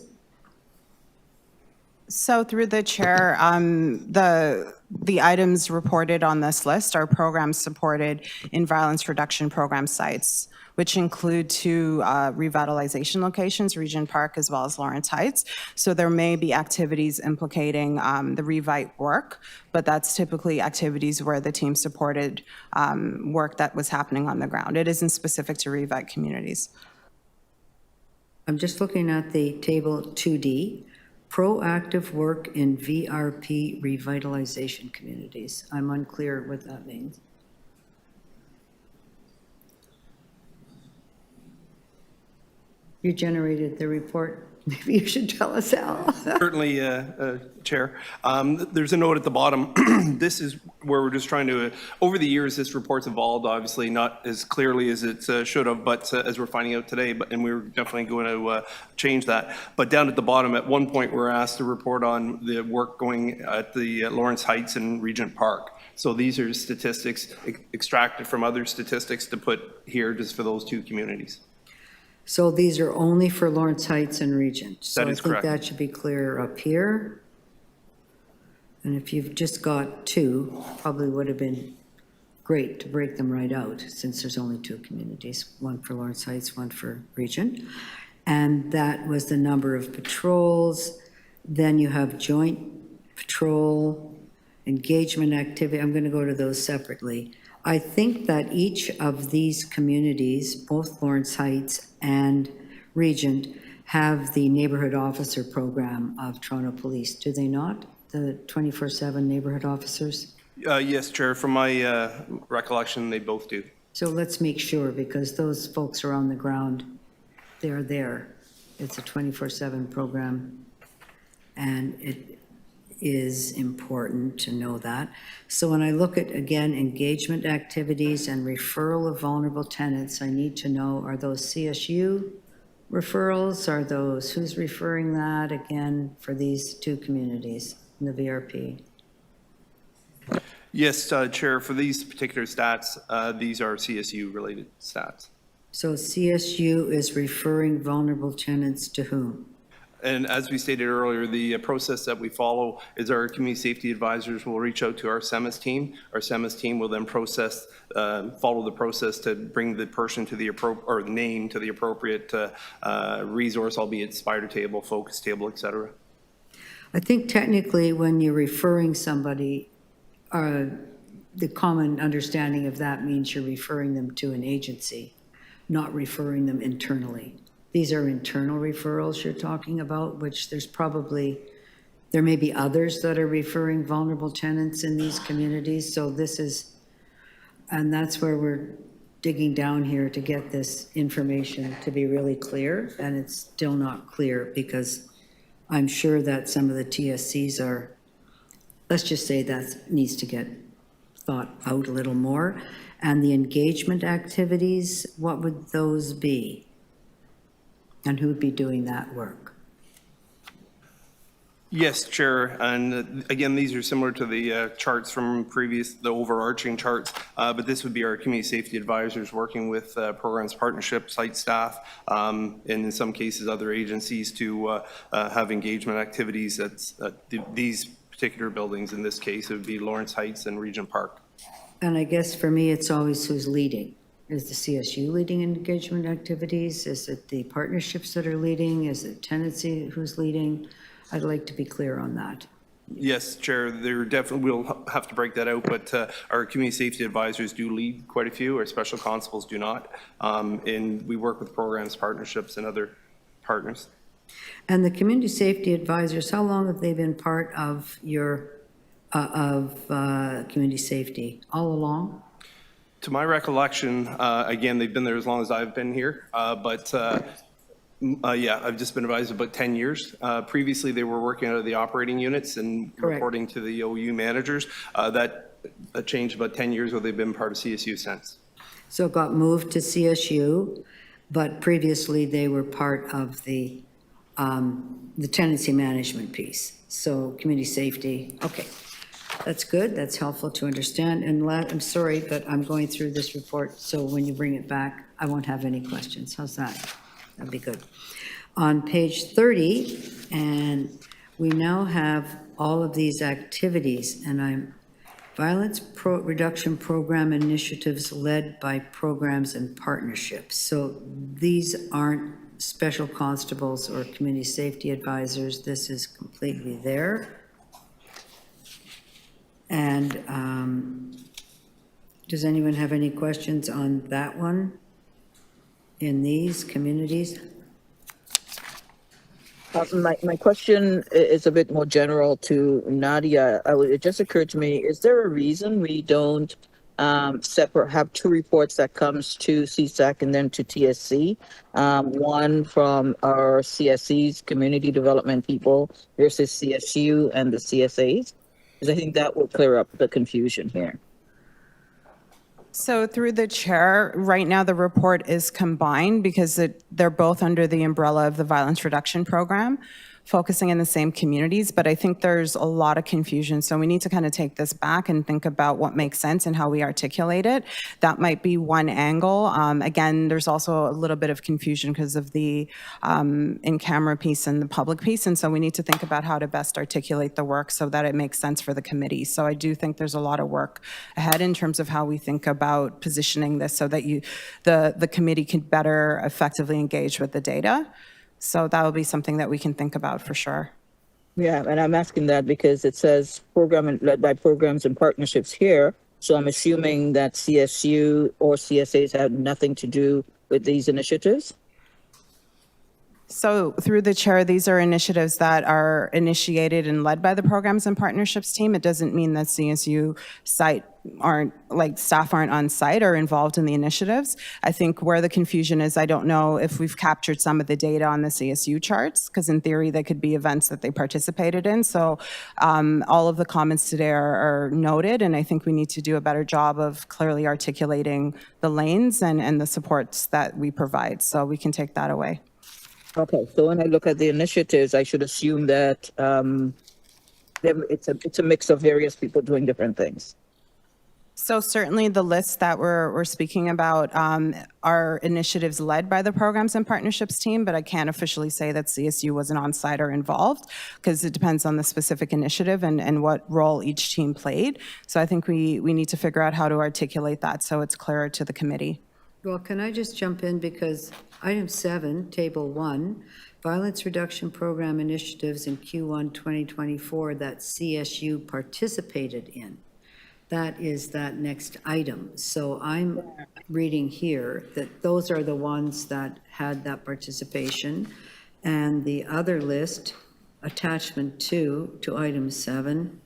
So through the chair, the items reported on this list are programs supported in violence reduction program sites, which include 2 revitalization locations, Regent Park as well as Lawrence Heights. So there may be activities implicating the revite work, but that's typically activities where the team supported work that was happening on the ground. It isn't specific to revite communities. I'm just looking at the table 2D, proactive work in VRP revitalization communities. I'm unclear what that means. You generated the report. Maybe you should tell us, Al. Certainly, Chair. There's a note at the bottom. This is where we're just trying to, over the years, this report's evolved, obviously, not as clearly as it should have, but as we're finding out today, and we're definitely going to change that. But down at the bottom, at one point, we're asked to report on the work going at the Lawrence Heights and Regent Park. So these are statistics extracted from other statistics to put here just for those 2 communities. So these are only for Lawrence Heights and Regent. That is correct. So I think that should be clear up here. And if you've just got 2, probably would have been great to break them right out, since there's only 2 communities, one for Lawrence Heights, one for Regent. And that was the number of patrols. Then you have joint patrol, engagement activity. I'm going to go to those separately. I think that each of these communities, both Lawrence Heights and Regent, have the neighborhood officer program of Toronto Police, do they not? The 24/7 neighborhood officers? Yes, Chair. From my recollection, they both do. So let's make sure, because those folks are on the ground, they're there. It's a 24/7 program, and it is important to know that. So when I look at, again, engagement activities and referral of vulnerable tenants, I need to know, are those CSU referrals? Are those, who's referring that, again, for these 2 communities in the VRP? Yes, Chair, for these particular stats, these are CSU-related stats. So CSU is referring vulnerable tenants to whom? And as we stated earlier, the process that we follow is our community safety advisors will reach out to our SEMAS team. Our SEMAS team will then follow the process to bring the person to the name to the appropriate resource, albeit spider table, focus table, et cetera. I think technically when you're referring somebody, the common understanding of that means you're referring them to an agency, not referring them internally. These are internal referrals you're talking about, which there may be others that are referring vulnerable tenants in these communities. So and that's where we're digging down here to get this information to be really clear. And it's still not clear because I'm sure that some of the TSCs are, let's just say that needs to get thought out a little more. And the engagement activities, what would those be? And who would be doing that work? Yes, Chair, and again, these are similar to the charts from the overarching charts, but this would be our community safety advisors working with programs partnership, site staff, and in some cases other agencies to have engagement activities at these particular buildings. In this case, it would be Lawrence Heights and Regent Park. And I guess for me, it's always who's leading. Is the CSU leading engagement activities? Is it the partnerships that are leading? Is it tenancy who's leading? I'd like to be clear on that. Yes, Chair, we'll have to break that out, but our community safety advisors do lead quite a few, our special constables do not, and we work with programs, partnerships, and other partners. And the community safety advisors, how long have they been part of your, community safety? All along? To my recollection, again, they've been there as long as I've been here, yeah, I've just been advised about 10 years. Previously, they were working out of the operating units and Correct. reporting to the OU managers. That changed about 10 years where they've been part of CSU since. So it got moved to CSU, but previously they were part of the tenancy management piece. So community safety, okay. That's good, that's helpful to understand. And I'm sorry, but I'm going through this report, so when you bring it back, I won't have any questions. How's that? That'd be good. On page 30, and we now have all of these activities, and violence reduction program initiatives led by programs and partnerships. So these aren't special constables or community safety advisors. This is completely there. And does anyone have any questions on that one in these communities? My question is a bit more general to Nadia. It just occurred to me, is there a reason we don't have two reports that comes to CSAC and then to TSC? One from our CSCs, community development people, versus CSU and the CSAs? Because I think that will clear up the confusion here. So through the chair, right now the report is combined because they're both under the umbrella of the violence reduction program, focusing in the same communities, but I think there's a lot of confusion. So we need to kind of take this back and think about what makes sense and how we articulate it. That might be one angle. Again, there's also a little bit of confusion because of the in-camera piece and the public piece. And so we need to think about how to best articulate the work so that it makes sense for the committee. So I do think there's a lot of work ahead in terms of how we think about positioning this so that the committee can better effectively engage with the data. So that will be something that we can think about for sure. Yeah, and I'm asking that because it says program led by programs and partnerships here. So I'm assuming that CSU or CSAs have nothing to do with these initiatives. So through the chair, these are initiatives that are initiated and led by the programs and partnerships team. It doesn't mean that CSU staff aren't on site or involved in the initiatives. I think where the confusion is, I don't know if we've captured some of the data on the CSU charts, because in theory, they could be events that they participated in. So all of the comments today are noted, and I think we need to do a better job of clearly articulating the lanes and the supports that we provide. So we can take that away. Okay, so when I look at the initiatives, I should assume that it's a mix of various people doing different things. So certainly the list that we're speaking about are initiatives led by the programs and partnerships team, but I can't officially say that CSU wasn't on site or involved because it depends on the specific initiative and what role each team played. So I think we need to figure out how to articulate that so it's clearer to the committee. Well, can I just jump in because item 7, table 1, violence reduction program initiatives in Q1 2024 that CSU participated in. That is that next item. So I'm reading here that those are the ones that had that participation. And the other list, attachment 2 to item 7,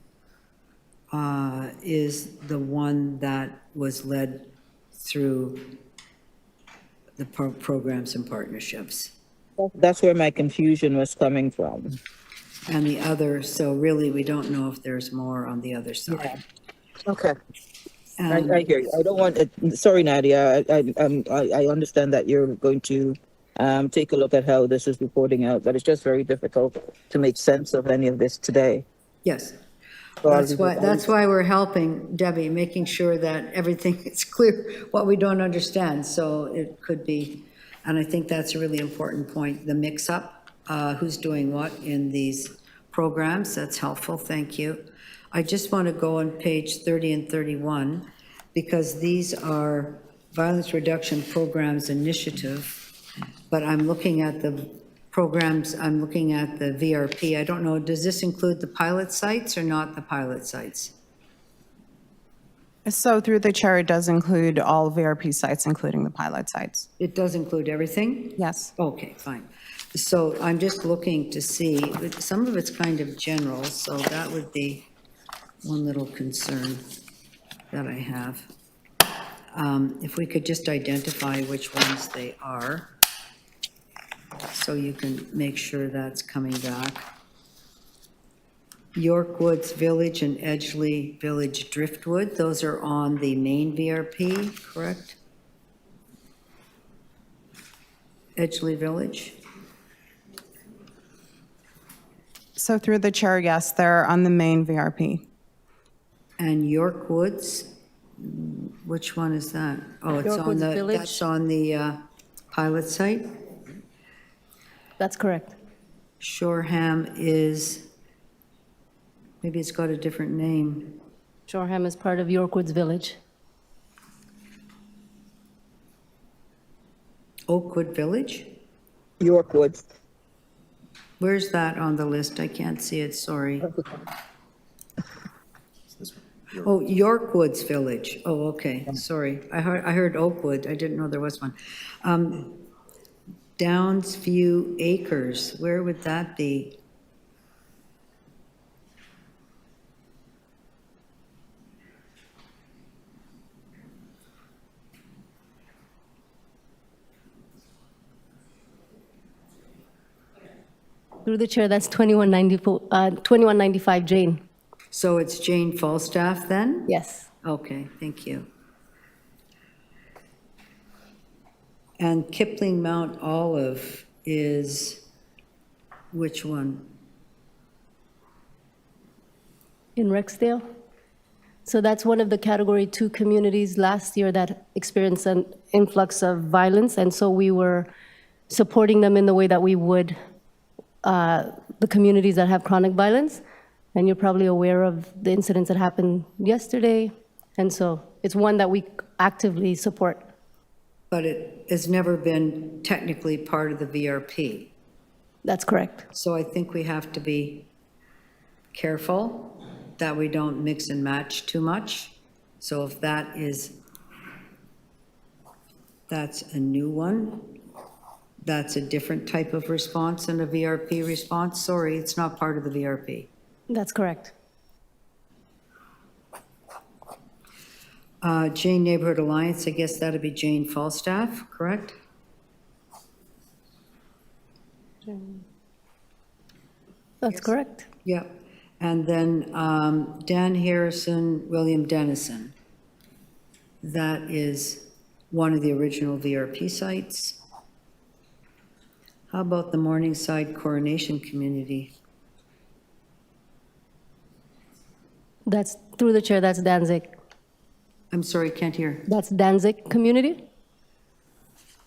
is the one that was led through the programs and partnerships. That's where my confusion was coming from. And the other, so really, we don't know if there's more on the other side. Okay. I hear you. I don't want it. Sorry, Nadia. I understand that you're going to take a look at how this is reporting out, but it's just very difficult to make sense of any of this today. Yes. So That's why we're helping Debbie, making sure that everything is clear, what we don't understand. So it could be, and I think that's a really important point, the mix-up, who's doing what in these programs. That's helpful. Thank you. I just want to go on page 30 and 31 because these are violence reduction programs initiative, but I'm looking at the programs, I'm looking at the VRP. I don't know, does this include the pilot sites or not the pilot sites? So through the chair, it does include all VRP sites, including the pilot sites. It does include everything? Yes. Okay, fine. So I'm just looking to see, some of it's kind of general, so that would be one little concern that I have. If we could just identify which ones they are, so you can make sure that's coming back. York Woods Village and Edgeley Village Driftwood, those are on the main VRP, correct? Edgeley Village? So through the chair, yes, they're on the main VRP. And York Woods, which one is that? Oh, it's York on Woods the, Village. that's on the pilot site? That's correct. Shoreham is Maybe it's got a different name. Shoreham is part of Yorkwoods Village. Oakwood Village? Yorkwood. Where's that on the list? I can't see it, sorry. Oh, Yorkwoods Village. Oh, okay, sorry. I heard Oakwood. I didn't know there was one. Downsview Acres, where would that be? Through the chair, that's 2195 Jane. So it's Jane Falstaff then? Yes. Okay, thank you. And Kipling Mount Olive is which one? In Rexdale. So that's one of the Category 2 communities last year that experienced an influx of violence, and so we were supporting them in the way that we would the communities that have chronic violence. And you're probably aware of the incidents that happened yesterday, and so it's one that we actively support. But it has never been technically part of the VRP. That's correct. So I think we have to be careful that we don't mix and match too much. So if that's a new one, that's a different type of response than a VRP response. Sorry, it's not part of the VRP. That's correct. Jane Neighborhood Alliance, I guess that'd be Jane Falstaff, correct? That's correct. Yep. And then Dan Harrison, William Dennison. That is one of the original VRP sites. How about the Morningside Coronation Community? That's through the chair, that's Danzig. I'm sorry, can't hear. That's Danzig community.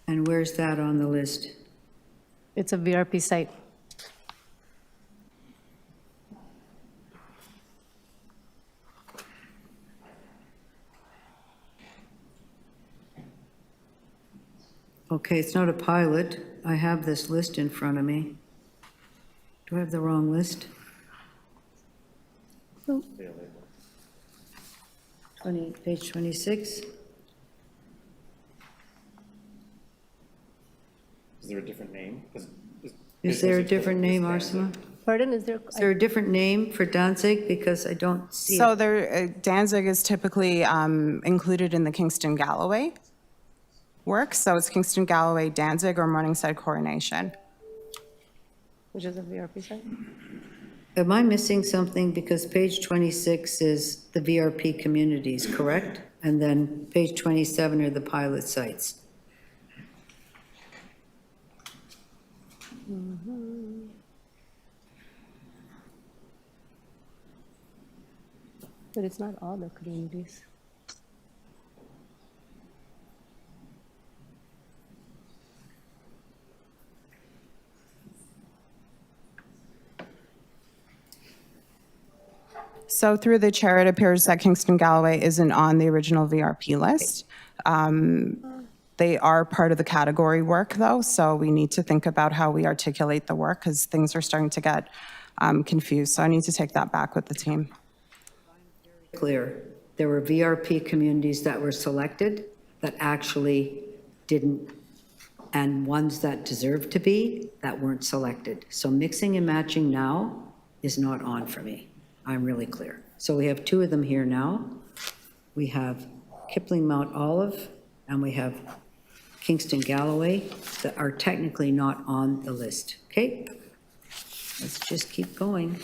And where's that on the list? It's a VRP site. Okay, it's not a pilot. I have this list in front of me. Do I have the wrong list? Page 26. Is there a different name? Is there a different name, Ursula? Pardon, is there? Is there a different name for Danzig? Because I don't see So it. there, Danzig is typically included in the Kingston Galloway work. So it's Kingston Galloway, Danzig, or Morningside Coronation. Which is a VRP site? Am I missing something? Because page 26 is the VRP communities, correct? And then page 27 are the pilot sites. But it's not all the communities. So through the chair, it appears that Kingston Galloway isn't on the original VRP list. They are part of the category work, though, so we need to think about how we articulate the work because things are starting to get confused. So I need to take that back with the team. Clear. There were VRP communities that were selected that actually didn't, and ones that deserved to be that weren't selected. So mixing and matching now is not on for me. I'm really clear. So we have two of them here now. We have Kipling Mount Olive and we have Kingston Galloway that are technically not on the list. Okay? Let's just keep going.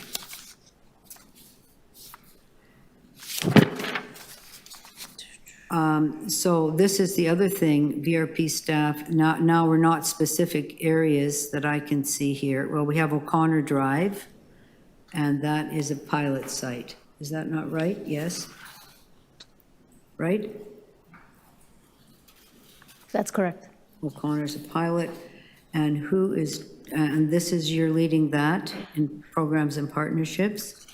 So this is the other thing, VRP staff, now we're not specific areas that I can see here. Well, we have O'Connor Drive, and that is a pilot site. Is that not right? Yes? Right? That's correct. O'Connor's a pilot, and who is, and this is, you're leading that in programs and partnerships?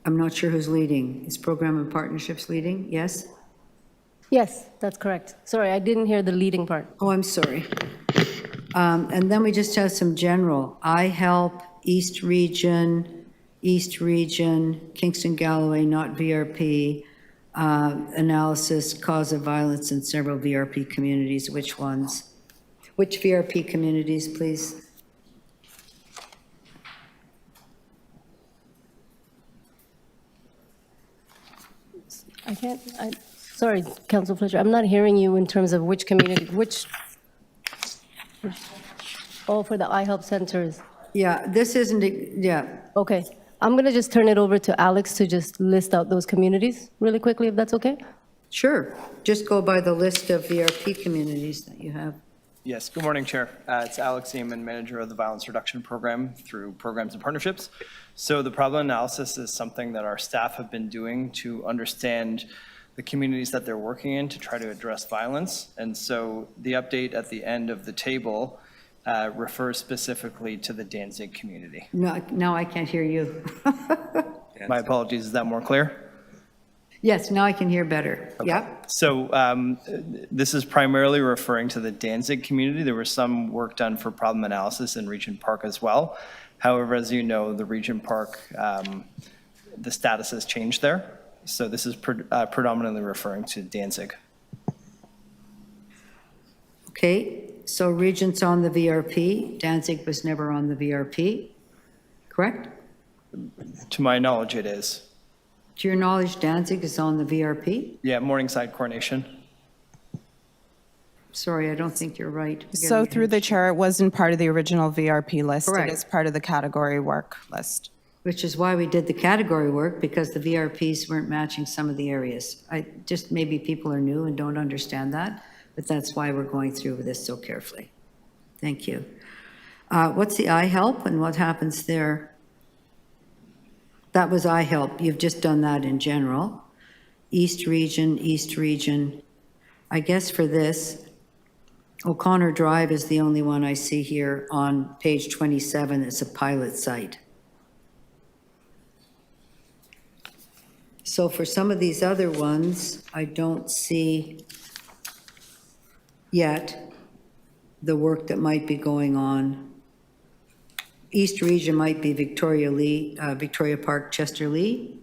I'm not sure who's leading. Is Program and Partnerships leading? Yes? Yes, that's correct. Sorry, I didn't hear the leading part. Oh, I'm sorry. And then we just have some general, iHelp, East Region, Kingston Galloway, not VRP, analysis, cause of violence in several VRP communities. Which ones? Which VRP communities, please? Sorry, Council Fletcher, I'm not hearing you in terms of which community, oh, for the iHelp centers. Yeah, this isn't, yeah. Okay, I'm going to just turn it over to Alex to just list out those communities really quickly, if that's okay? Sure. Just go by the list of VRP communities that you have. Yes, good morning, Chair. It's Alex Eamon, Manager of the Violence Reduction Program through Programs and Partnerships. So the problem analysis is something that our staff have been doing to understand the communities that they're working in to try to address violence. And so the update at the end of the table refers specifically to the Danzig community. No, now I can't hear you. My apologies, is that more clear? Yes, now I can hear better. Yep. So this is primarily referring to the Danzig community. There was some work done for problem analysis in Regent Park as well. However, as you know, the Regent Park, the status has changed there. So this is predominantly referring to Danzig. Okay, so Regent's on the VRP. Danzig was never on the VRP, correct? To my knowledge, it is. To your knowledge, Danzig is on the VRP? Yeah, Morningside Coronation. Sorry, I don't think you're right. So through the chair, it wasn't part of the original VRP list. Correct. It is part of the category work list. Which is why we did the category work, because the VRPs weren't matching some of the areas. Just maybe people are new and don't understand that, but that's why we're going through this so carefully. Thank you. What's the iHelp and what happens there? That was iHelp. You've just done that in general. East Region. I guess for this, O'Connor Drive is the only one I see here on page 27. It's a pilot site. So for some of these other ones, I don't see yet the work that might be going on. East Region might be Victoria Park, Chester Lee.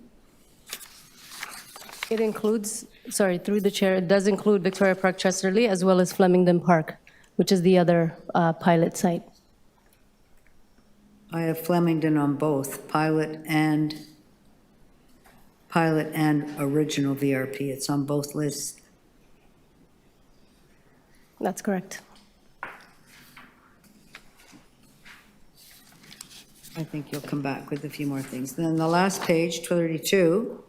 It includes, sorry, through the chair, it does include Victoria Park, Chester Lee, as well as Flemington Park, which is the other pilot site. I have Flemington on both, pilot and original VRP. It's on both lists. That's correct. I think you'll come back with a few more things. Then the last page, 32,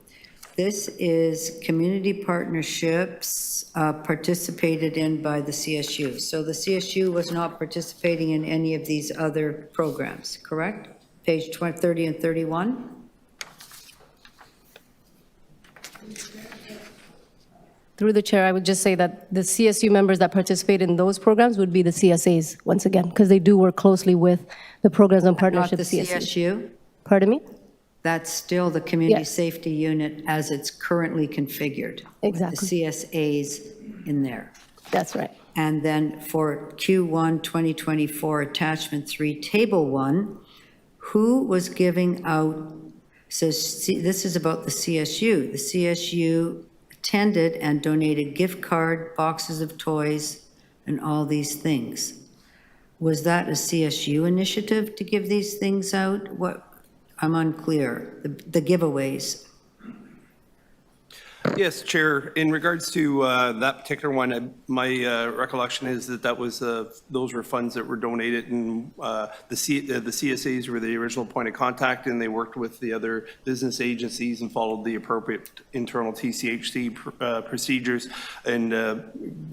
this is community partnerships participated in by the CSU. So the CSU was not participating in any of these other programs, correct? Page 30 and 31? Through the chair, I would just say that the CSU members that participate in those programs would be the CSAs, once again, because they do work closely with the programs and Not partnerships the CSU. CSU? Pardon me? That's still the community Yes. safety unit as it's currently configured. Exactly. With the CSAs in there. That's right. And then for Q1 2024, attachment 3, table 1, who was giving out, says, this is about the CSU. The CSU attended and donated gift card, boxes of toys, and all these things. Was that a CSU initiative to give these things out? What, I'm unclear, the giveaways. Yes, Chair. In regards to that particular one, my recollection is that that was those were funds that were donated, and the CSAs were the original point of contact, and they worked with the other business agencies and followed the appropriate internal TCHC procedures and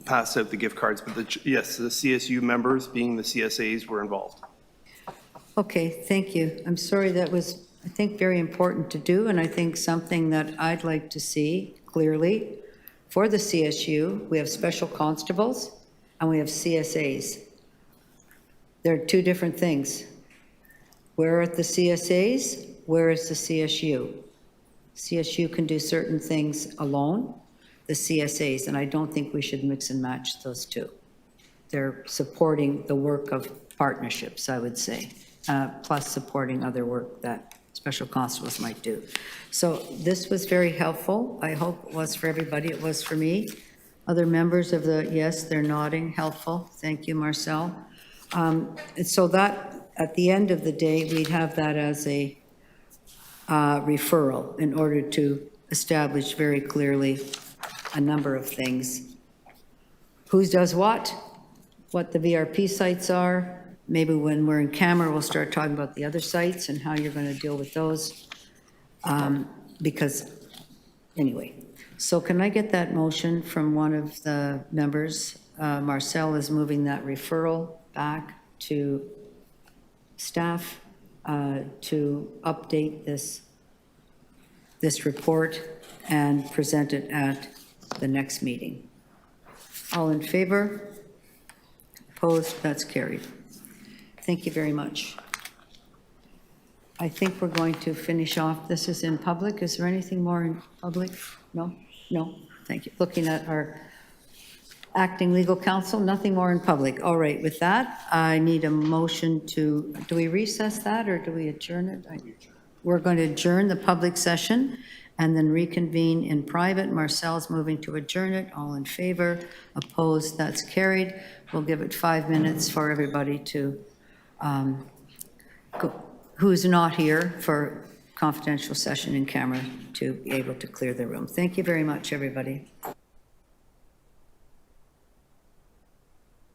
passed out the gift cards. But yes, the CSU members, being the CSAs, were involved. Okay, thank you. I'm sorry, that was, I think, very important to do, and I think something that I'd like to see clearly for the CSU. We have special constables and we have CSAs. They're two different things. Where are the CSAs? Where is the CSU? CSU can do certain things alone, the CSAs, and I don't think we should mix and match those two. They're supporting the work of partnerships, I would say, plus supporting other work that special constables might do. So this was very helpful. I hope it was for everybody. It was for me. Other members of the, yes, they're nodding, helpful. Thank you, Marcel. And so that, at the end of the day, we'd have that as a referral in order to establish very clearly a number of things. Who does what the VRP sites are. Maybe when we're in camera, we'll start talking about the other sites and how you're going to deal with those. Because, anyway, so can I get that motion from one of the members? Marcel is moving that referral back to staff to update this report and present it at the next meeting. All in favor? Opposed? That's carried. Thank you very much. I think we're going to finish off. This is in public. Is there anything more in public? No? No? Thank you. Looking at our acting legal counsel, nothing more in public. All right, with that, I need a motion to, do we recess that or do we adjourn it? We're going to adjourn the public session and then reconvene in private. Marcel's moving to adjourn it. All in favor? Opposed? That's carried. We'll give it 5 minutes for everybody to, who's not here for confidential session in camera to be able to clear the room. Thank you very much, everybody.